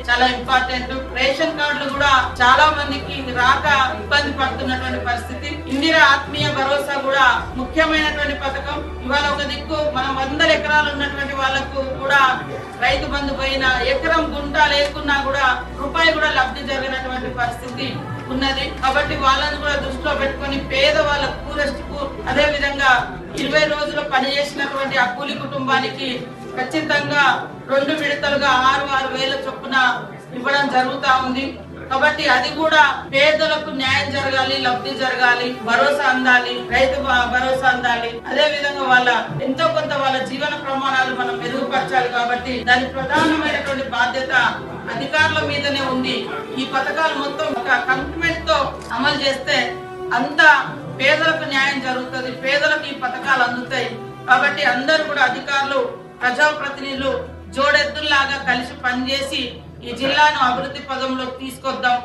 చాలా important. Ration కార్డులు కూడా చాలా మందికి రాక ఇబ్బంది పడుతున్నటువంటి పరిస్థితి. ఇందిరా ఆత్మీయ భరోసా కూడా ముఖ్యమైనటువంటి పథకం. ఇవాళ ఒక దిక్కు మనం 100 ఎకరాలు ఉన్నటువంటి వాళ్ళకు కూడా రైతు బంధు పోయిన ఎకరం గుంట లేకున్నా కూడా రూపాయి కూడా లబ్ధి జరిగినటువంటి పరిస్థితి ఉన్నది. కాబట్టి వాళ్ళని కూడా దృష్టిలో పెట్టుకొని పేద వాళ్ళ పూరెస్ట్ అదే విధంగా 20 రోజులు పనిచేసినటువంటి ఆ కూలి కుటుంబానికి ఖచ్చితంగా 2 విడతలుగా 6,6 వేల చొప్పున ఇవ్వడం జరుగుతా ఉంది. కాబట్టి అది కూడా పేదలకు న్యాయం జరగాలి, లబ్ధి జరగాలి, భరోసా అందాలి, రైతు భరోసా అందాలి. అదే విధంగా వాళ్ళ ఎంతో కొంత వాళ్ళ జీవన ప్రమాణాలు మనం మెరుగుపరచాలి. కాబట్టి దాని ప్రధానమైనటువంటి బాధ్యత అధికారుల మీదనే ఉంది. ఈ పథకాలు మొత్తం ఒక కమిట్మెంట్ తో అమలు చేస్తే అంత పేదలకు న్యాయం జరుగుతుంది, పేదలకు ఈ పథకాలు అందుతాయి. కాబట్టి అందరూ కూడా అధికారులు, ప్రజాప్రతినిధులు జోడెద్దుల్లాగా కలిసి పనిచేసి ఈ జిల్లాను అభివృద్ధి పదంలోకి తీసుకొద్దాం.